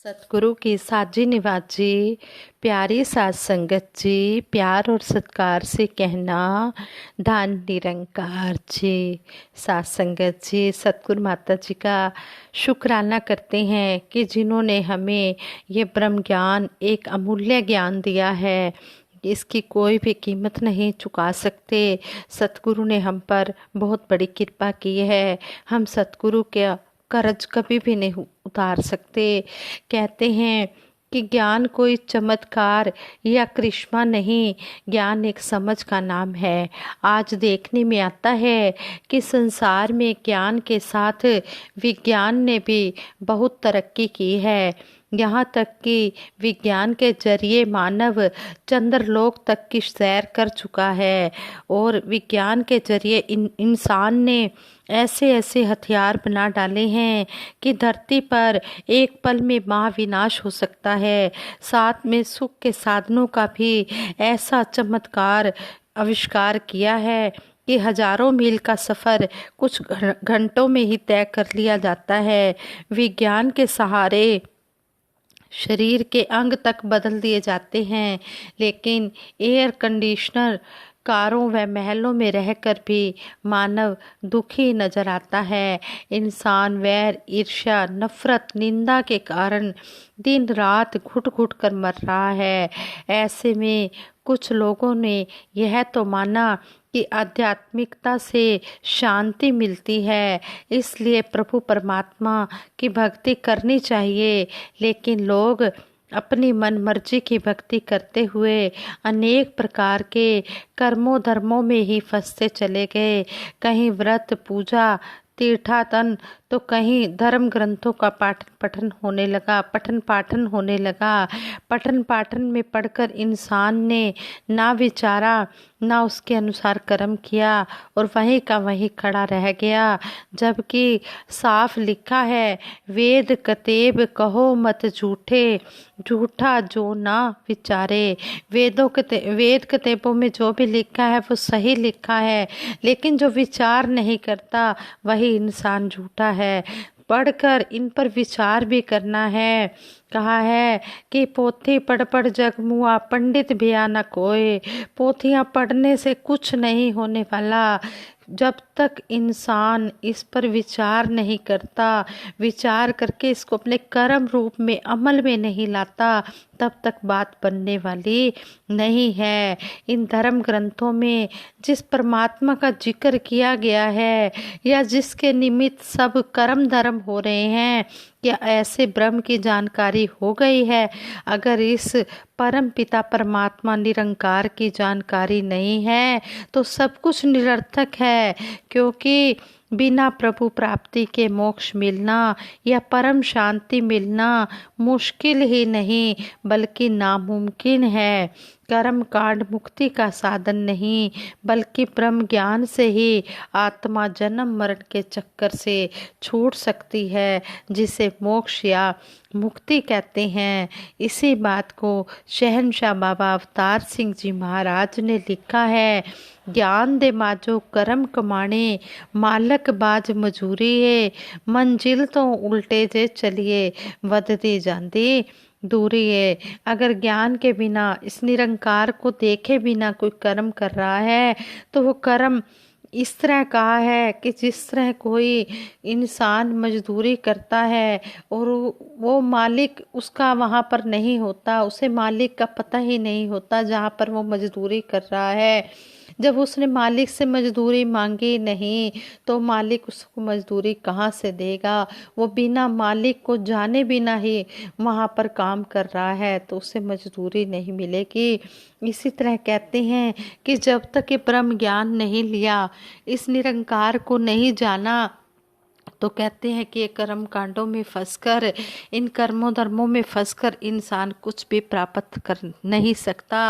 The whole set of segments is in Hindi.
सतगुरु की साजी निवाजी प्यारी साध संगत जी, प्यार और सत्कार से कहना धन निरंकार जी। साध संगत जी सतगुरु माता जी का शुक्राना करते हैं कि जिन्होंने हमें ये ब्रह्म ज्ञान, एक अमूल्य ज्ञान दिया है। इसकी कोई भी कीमत नहीं चुका सकते। सतगुरु ने हम पर बहुत बड़ी कृपा की है। हम सतगुरु के कर्ज कभी भी नहीं उतार सकते। कहते हैं कि ज्ञान कोई चमत्कार या करिश्मा नहीं, ज्ञान एक समझ का नाम है। आज देखने में आता है कि संसार में ज्ञान के साथ विज्ञान ने भी बहुत तरक्की की है। यहाँ तक कि विज्ञान के जरिए मानव चंद्रलोक तक की सैर कर चुका है और विज्ञान के जरिए इंसान ने ऐसे ऐसे हथियार बना डाले हैं कि धरती पर एक पल में महाविनाश हो सकता है। साथ में सुख के साधनों का भी ऐसा चमत्कार आविष्कार किया है कि हजारों मील का सफ़र कुछ घंटों में ही तय कर लिया जाता है। विज्ञान के सहारे शरीर के अंग तक बदल दिए जाते हैं, लेकिन एयर कंडीशनर, कारों व महलों में रहकर भी मानव दुखी नजर आता है। इंसान वैर, ईर्ष्या, नफरत, निंदा के कारण दिन रात घुट घुट कर मर रहा है। ऐसे में कुछ लोगों ने यह तो माना कि आध्यात्मिकता से शांति मिलती है, इसलिए प्रभु परमात्मा की भक्ति करनी चाहिए। लेकिन लोग अपनी मन मर्जी की भक्ति करते हुए अनेक प्रकार के कर्मों धर्मों में ही फंसते चले गए। कहीं व्रत पूजा तीर्थाटन तो कहीं धर्म ग्रंथों का पठन होने लगा, पठन पाठन में पढ़कर इंसान ने ना विचारा ना उसके अनुसार कर्म किया और वहीं का वहीं खड़ा रह गया। जबकि साफ लिखा है, वेद कतेब कहो मत झूठे, झूठा जो ना विचारे। वेद कतेबों में जो भी लिखा है वो सही लिखा है, लेकिन जो विचार नहीं करता वही इंसान झूठा है। पढ़कर इन पर विचार भी करना है। कहा है कि पोथी पढ़ पढ़ जग मुआ, पंडित भिया न कोय। पोथियाँ पढ़ने से कुछ नहीं होने वाला। जब तक इंसान इस पर विचार नहीं करता, विचार करके इसको अपने कर्म रूप में अमल में नहीं लाता, तब तक बात बनने वाली नहीं है। इन धर्म ग्रंथों में जिस परमात्मा का जिक्र किया गया है या जिसके निमित्त सब कर्म धर्म हो रहे हैं, क्या ऐसे ब्रह्म की जानकारी हो गई है? अगर इस परम पिता परमात्मा निरंकार की जानकारी नहीं है तो सब कुछ निरर्थक है, क्योंकि बिना प्रभु प्राप्ति के मोक्ष मिलना या परम शांति मिलना मुश्किल ही नहीं बल्कि नामुमकिन है। कर्म कांड मुक्ति का साधन नहीं, बल्कि ब्रह्म ज्ञान से ही आत्मा जन्म मरण के चक्कर से छूट सकती है, जिसे मोक्ष या मुक्ति कहते हैं। इसी बात को शहनशाह बाबा अवतार सिंह जी महाराज ने लिखा है, ज्ञान दे माजो कर्म कमाने, मालक बाज मजूरी है, मंजिल तो उल्टे जे चलिए वधती जाती दूरी है। अगर ज्ञान के बिना, इस निरंकार को देखे बिना कोई कर्म कर रहा है तो वो कर्म इस तरह कहा है कि जिस तरह कोई इंसान मजदूरी करता है और वो मालिक उसका वहाँ पर नहीं होता, उसे मालिक का पता ही नहीं होता जहाँ पर वो मजदूरी कर रहा है। जब उसने मालिक से मजदूरी मांगी नहीं तो मालिक उसको मजदूरी कहाँ से देगा? वो बिना मालिक को जाने बिना ही वहाँ पर काम कर रहा है तो उसे मजदूरी नहीं मिलेगी। इसी तरह कहते हैं कि जब तक ये ब्रह्म ज्ञान नहीं लिया, इस निरंकार को नहीं जाना, तो कहते हैं कि ये कर्म कांडों में फंसकर, इन कर्मों धर्मों में फंसकर इंसान कुछ भी प्राप्त कर नहीं सकता।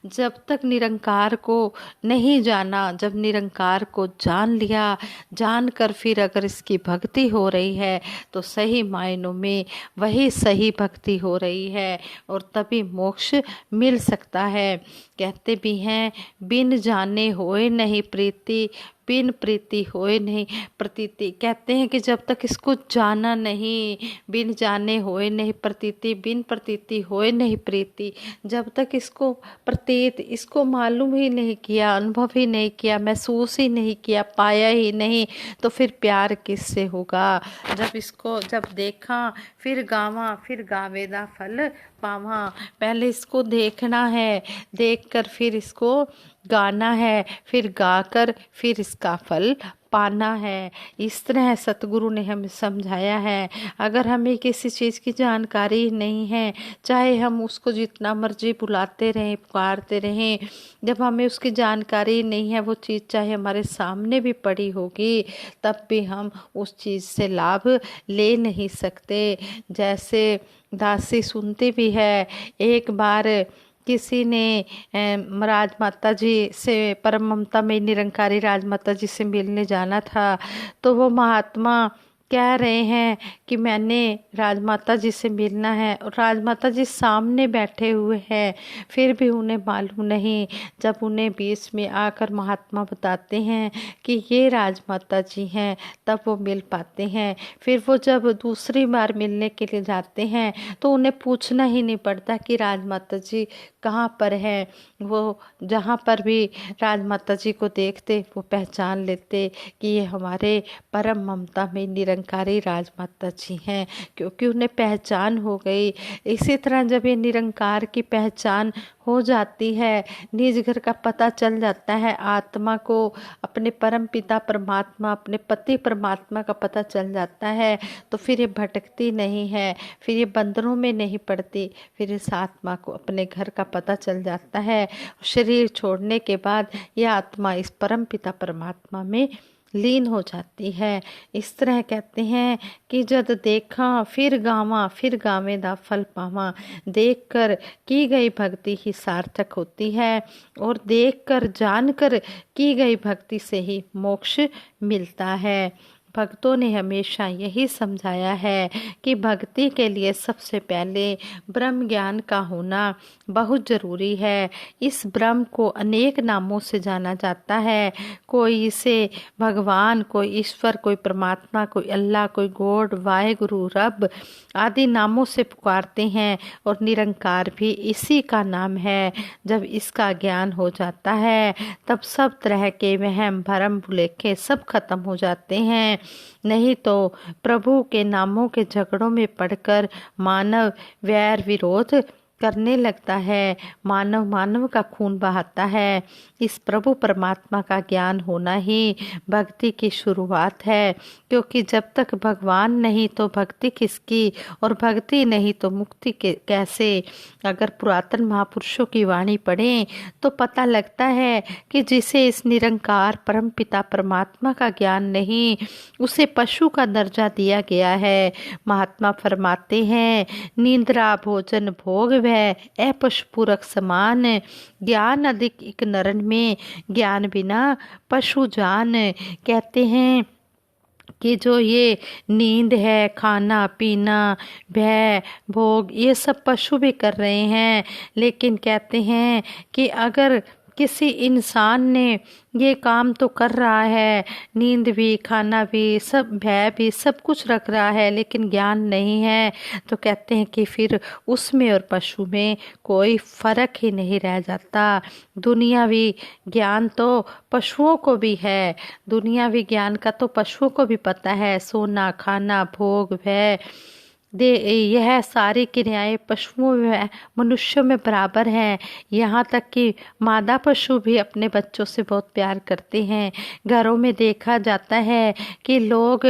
जब तक निरंकार को नहीं जाना, जब निरंकार को जान लिया, जानकर फिर अगर इसकी भक्ति हो रही है तो सही मायनों में वही सही भक्ति हो रही है और तभी मोक्ष मिल सकता है। कहते भी हैं, बिन जाने होए नहीं प्रीति, बिन प्रीति होए नहीं प्रतीति। कहते हैं कि जब तक इसको जाना नहीं, बिन जाने होए नहीं प्रतीति, बिन प्रतीति होए नहीं प्रीति। जब तक इसको प्रतीत, इसको मालूम ही नहीं किया, अनुभव ही नहीं किया, महसूस ही नहीं किया, पाया ही नहीं, तो फिर प्यार किससे होगा। जब देखा फिर गावा, फिर गावेदा फल पावा। पहले इसको देखना है, देखकर फिर इसको गाना है, फिर गाकर फिर इसका फल पाना है। इस तरह सतगुरु ने हमें समझाया है। अगर हमें किसी चीज़ की जानकारी नहीं है, चाहे हम उसको जितना मर्जी बुलाते रहें, पुकारते रहें, जब हमें उसकी जानकारी नहीं है, वो चीज़ चाहे हमारे सामने भी पड़ी होगी, तब भी हम उस चीज़ से लाभ ले नहीं सकते। जैसे दासी सुनती भी है, एक बार किसी ने राजमाता जी से, परम ममता में निरंकारी राजमाता जी से मिलने जाना था, तो वो महात्मा कह रहे हैं कि मैंने राजमाता जी से मिलना है, और राजमाता जी सामने बैठे हुए हैं, फिर भी उन्हें मालूम नहीं। जब उन्हें बीच में आकर महात्मा बताते हैं कि ये राजमाता जी हैं, तब वो मिल पाते हैं। फिर वो जब दूसरी बार मिलने के लिए जाते हैं तो उन्हें पूछना ही नहीं पड़ता कि राजमाता जी कहाँ पर हैं। वो जहाँ पर भी राजमाता जी को देखते वो पहचान लेते कि ये हमारे परम ममता में निरंकारी राजमाता जी हैं, क्योंकि उन्हें पहचान हो गई। इसी तरह जब ये निरंकार की पहचान हो जाती है, निज घर का पता चल जाता है, आत्मा को अपने परम पिता परमात्मा, अपने पति परमात्मा का पता चल जाता है, तो फिर ये भटकती नहीं है, फिर ये बंधनों में नहीं पड़ती। फिर इस आत्मा को अपने घर का पता चल जाता है। शरीर छोड़ने के बाद यह आत्मा इस परम पिता परमात्मा में लीन हो जाती है। इस तरह कहते हैं कि जद देखा फिर गावा, फिर गावे दा फल पावा। देखकर की गई भक्ति ही सार्थक होती है, और देखकर जानकर की गई भक्ति से ही मोक्ष मिलता है। भक्तों ने हमेशा यही समझाया है कि भक्ति के लिए सबसे पहले ब्रह्म ज्ञान का होना बहुत ज़रूरी है। इस ब्रह्म को अनेक नामों से जाना जाता है। कोई इसे भगवान, कोई ईश्वर, कोई परमात्मा, कोई अल्लाह, कोई गॉड, वाहेगुरु, रब आदि नामों से पुकारते हैं, और निरंकार भी इसी का नाम है। जब इसका ज्ञान हो जाता है तब सब तरह के वहम भरम भुलेखे सब खत्म हो जाते हैं। नहीं तो प्रभु के नामों के झगड़ों में पड़कर मानव वैर विरोध करने लगता है, मानव का खून बहाता है। इस प्रभु परमात्मा का ज्ञान होना ही भक्ति की शुरुआत है, क्योंकि जब तक भगवान नहीं तो भक्ति किसकी, और भक्ति नहीं तो मुक्ति कैसे। अगर पुरातन महापुरुषों की वाणी पढ़ें तो पता लगता है कि जिसे इस निरंकार परम पिता परमात्मा का ज्ञान नहीं, उसे पशु का दर्जा दिया गया है। महात्मा फरमाते हैं, निंद्रा भोजन भोग वह अपशुपूरक समान, ज्ञान अधिक एक नरन में, ज्ञान बिना पशु जान। कहते हैं कि जो ये नींद है, खाना पीना, भय भोग, ये सब पशु भी कर रहे हैं। लेकिन कहते हैं कि अगर किसी इंसान ने ये काम तो कर रहा है, नींद भी, खाना भी, सब भय भी, सब कुछ रख रहा है, लेकिन ज्ञान नहीं है, तो कहते हैं कि फिर उसमें और पशु में कोई फर्क ही नहीं रह जाता। दुनियावी ज्ञान तो पशुओं को भी है, दुनियावी ज्ञान का तो पशुओं को भी पता है। सोना, खाना, भोग, भय, यह सारी क्रियाएं पशुओं में मनुष्यों में बराबर हैं। यहाँ तक कि मादा पशु भी अपने बच्चों से बहुत प्यार करते हैं। घरों में देखा जाता है कि लोग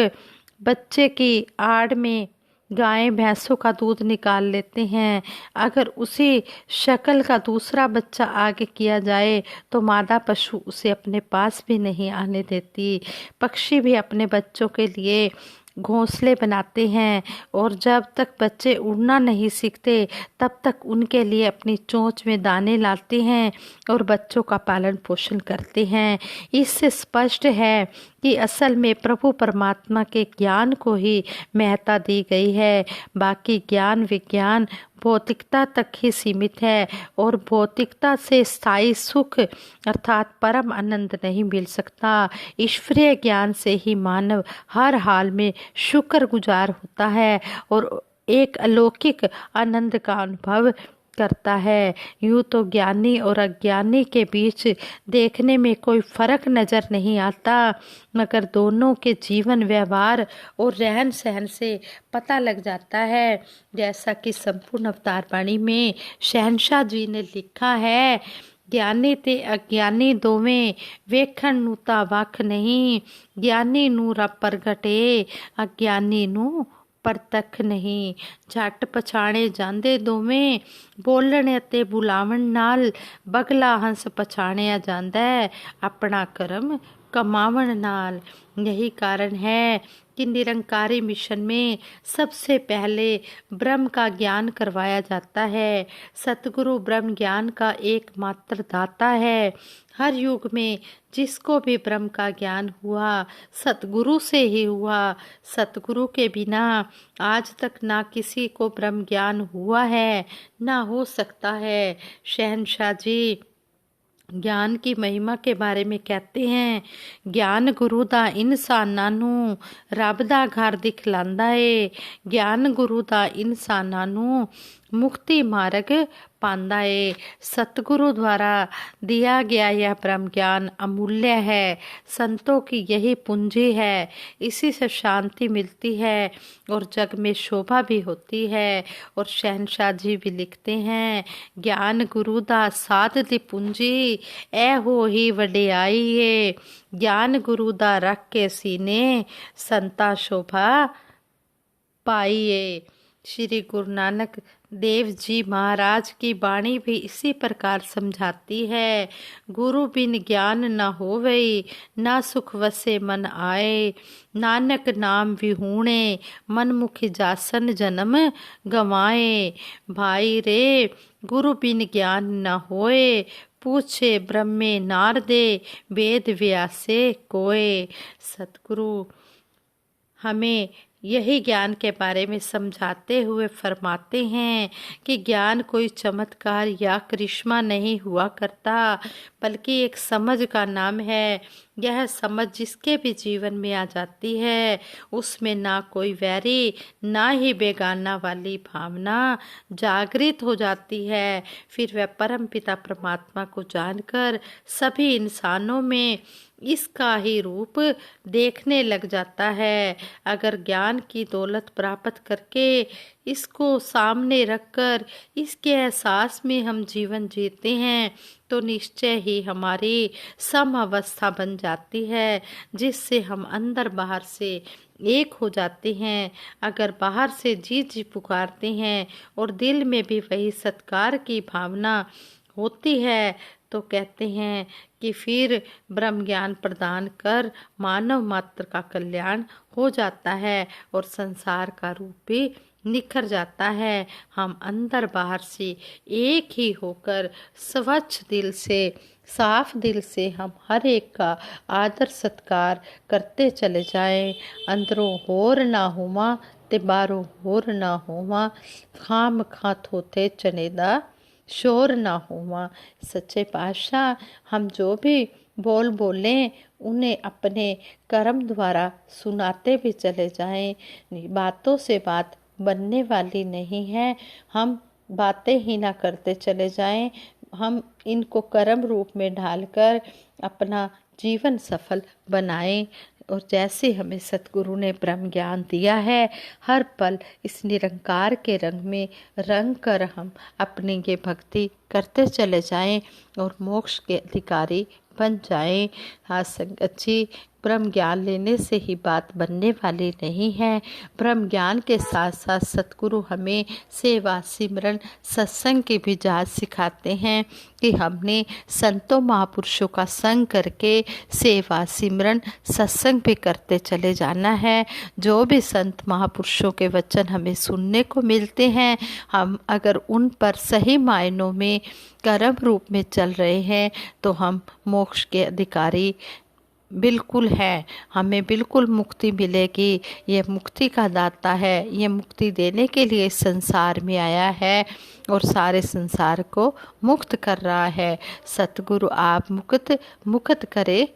बच्चे की आड़ में गाय भैंसों का दूध निकाल लेते हैं। अगर उसी शक्ल का दूसरा बच्चा आगे किया जाए तो मादा पशु उसे अपने पास भी नहीं आने देती। पक्षी भी अपने बच्चों के लिए घोंसले बनाते हैं, और जब तक बच्चे उड़ना नहीं सीखते तब तक उनके लिए अपनी चोंच में दाने लाते हैं और बच्चों का पालन पोषण करते हैं। इससे स्पष्ट है कि असल में प्रभु परमात्मा के ज्ञान को ही महत्ता दी गई है। बाकी ज्ञान विज्ञान भौतिकता तक ही सीमित है और भौतिकता से स्थायी सुख अर्थात परम आनंद नहीं मिल सकता। ईश्वरीय ज्ञान से ही मानव हर हाल में शुक्रगुजार होता है और एक अलौकिक आनंद का अनुभव करता है। यूँ तो ज्ञानी और अज्ञानी के बीच देखने में कोई फर्क नज़र नहीं आता, मगर दोनों के जीवन व्यवहार और रहन सहन से पता लग जाता है। जैसा कि संपूर्ण अवतार बाणी में शहंशाह जी ने लिखा है, ज्ञानी ते अज्ञानी दोवें वेखण नूं तां वख नहीं, ज्ञानी नूं रब प्रगटे अज्ञानी नूं परतख नहीं। झट पछाणे जांदे दोवें बोलण अते बुलावण नाल, बगला हंस पछाणिया जांदा है अपना कर्म कमावण नाल। यही कारण है कि निरंकारी मिशन में सबसे पहले ब्रह्म का ज्ञान करवाया जाता है। सतगुरु ब्रह्म ज्ञान का एकमात्र दाता है। हर युग में जिसको भी ब्रह्म का ज्ञान हुआ सतगुरु से ही हुआ। सतगुरु के बिना आज तक ना किसी को ब्रह्म ज्ञान हुआ है ना हो सकता है। शहंशाह जी ज्ञान की महिमा के बारे में कहते हैं, ज्ञान गुरु दा इंसानां नूं रब दा घर दिखलांदा है, ज्ञान गुरु दा इंसानां नूं मुक्ति मार्ग पांदा है। सतगुरु द्वारा दिया गया यह ब्रह्म ज्ञान अमूल्य है। संतों की यही पूंजी है, इसी से शांति मिलती है और जग में शोभा भी होती है। और शहंशाह जी भी लिखते हैं, ज्ञान गुरु दा साध दी पूंजी ऐ हो ही वडियाई है, ज्ञान गुरु दा रख के सीने संता शोभा पाइए। श्री गुरु नानक देव जी महाराज की वाणी भी इसी प्रकार समझाती है, गुरु बिन ज्ञान न होवे, ना सुख वसे मन आए, नानक नाम विहूणे मन मुखी जासन जन्म गवाए। भाई रे गुरु बिन ज्ञान न होए, पूछे ब्रह्मे नारदे वेद व्यासे कोय। सतगुरु हमें यही ज्ञान के बारे में समझाते हुए फरमाते हैं कि ज्ञान कोई चमत्कार या करिश्मा नहीं हुआ करता, बल्कि एक समझ का नाम है। यह समझ जिसके भी जीवन में आ जाती है उसमें ना कोई वैरी ना ही बेगाना वाली भावना जागृत हो जाती है। फिर वह परम पिता परमात्मा को जानकर सभी इंसानों में इसका ही रूप देखने लग जाता है। अगर ज्ञान की दौलत प्राप्त करके इसको सामने रखकर इसके एहसास में हम जीवन जीते हैं तो निश्चय ही हमारी सम अवस्था बन जाती है, जिससे हम अंदर बाहर से एक हो जाते हैं। अगर बाहर से जी जी पुकारते हैं और दिल में भी वही सत्कार की भावना होती है तो कहते हैं कि फिर ब्रह्म ज्ञान प्रदान कर मानव मात्र का कल्याण हो जाता है और संसार का रूप भी निखर जाता है। हम अंदर बाहर से एक ही होकर स्वच्छ दिल से साफ दिल से हम हर एक का आदर सत्कार करते चले जाएं। अंदरों होर ना होवा ते बाहरों होर ना होवा, खाम खा थोते चनेदा शोर ना होवा। सच्चे पातशाह हम जो भी बोलें उन्हें अपने कर्म द्वारा सुनाते भी चले जाएं। बातों से बात बनने वाली नहीं है, हम बातें ही ना करते चले जाएं। हम इनको कर्म रूप में ढालकर अपना जीवन सफल बनाएं। और जैसे हमें सतगुरु ने ब्रह्म ज्ञान दिया है, हर पल इस निरंकार के रंग में रंग कर हम अपनी ये भक्ति करते चले जाएं और मोक्ष के अधिकारी बन जाएं। हाँ संगत जी, ब्रह्म ज्ञान लेने से ही बात बनने वाली नहीं है। ब्रह्म ज्ञान के साथ साथ सतगुरु हमें सेवा सिमरन सत्संग की भी जांच सिखाते हैं कि हमने संतों महापुरुषों का संग करके सेवा सिमरन सत्संग भी करते चले जाना है। जो भी संत महापुरुषों के वचन हमें सुनने को मिलते हैं, हम अगर उन पर सही मायनों में कर्म रूप में चल रहे हैं तो हम मोक्ष के अधिकारी बिल्कुल है, हमें बिल्कुल मुक्ति मिलेगी। ये मुक्ति का दाता है, ये मुक्ति देने के लिए इस संसार में आया है और सारे संसार को मुक्त कर रहा है। सतगुरु आप मुक्त मुक्त करे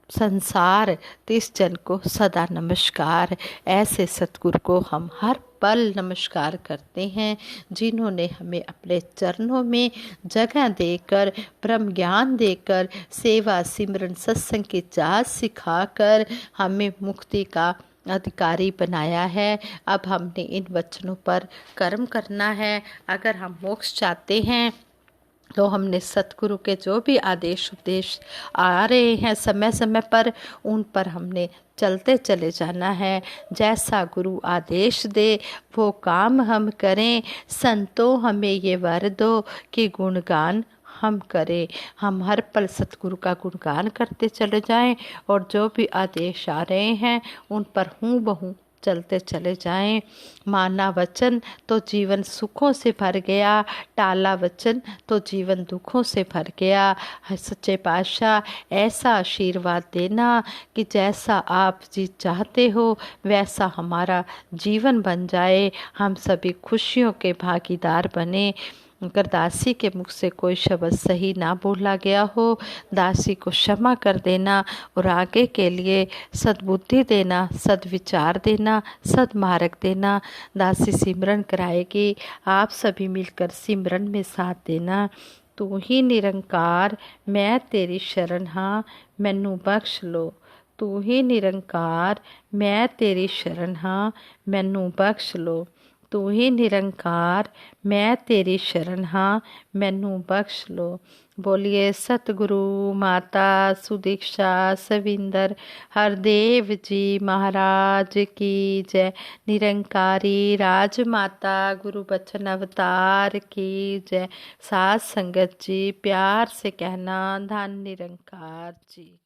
संसार, तिस जन को सदा नमस्कार। ऐसे सतगुरु को हम हर पल नमस्कार करते हैं, जिन्होंने हमें अपने चरणों में जगह देकर, ब्रह्म ज्ञान देकर, सेवा सिमरन सत्संग की जाच सिखाकर हमें मुक्ति का अधिकारी बनाया है। अब हमने इन वचनों पर कर्म करना है। अगर हम मोक्ष चाहते हैं तो हमने सतगुरु के जो भी आदेश उपदेश आ रहे हैं समय समय पर, उन पर हमने चलते चले जाना है। जैसा गुरु आदेश दे वो काम हम करें। संतो हमें ये वर दो कि गुणगान हम करें। हम हर पल सतगुरु का गुणगान करते चले जाएं और जो भी आदेश आ रहे हैं उन पर हूँ बहू चलते चले जाएं। माना वचन तो जीवन सुखों से भर गया, टाला वचन तो जीवन दुखों से भर गया। सच्चे पातशाह ऐसा आशीर्वाद देना कि जैसा आप जी चाहते हो वैसा हमारा जीवन बन जाए, हम सभी खुशियों के भागीदार बने। अगर दासी के मुख से कोई शब्द सही ना बोला गया हो, दासी को क्षमा कर देना और आगे के लिए सद्बुद्धि देना, सद्विचार देना, सद्मार्ग देना। दासी सिमरन कराएगी, आप सभी मिलकर सिमरन में साथ देना। तू ही निरंकार मैं तेरी शरण हाँ, मैनू बख्श लो। तू ही निरंकार मैं तेरी शरण हाँ, मैनू बख्श लो। तू ही निरंकार मैं तेरी शरण हाँ, मैनू बख्श लो। बोलिए सतगुरु माता सुदीक्षा सविंदर हरदेव जी महाराज की जय। निरंकारी राजमाता गुरु बचन अवतार की जय। साथ संगत जी प्यार से कहना धन निरंकार जी।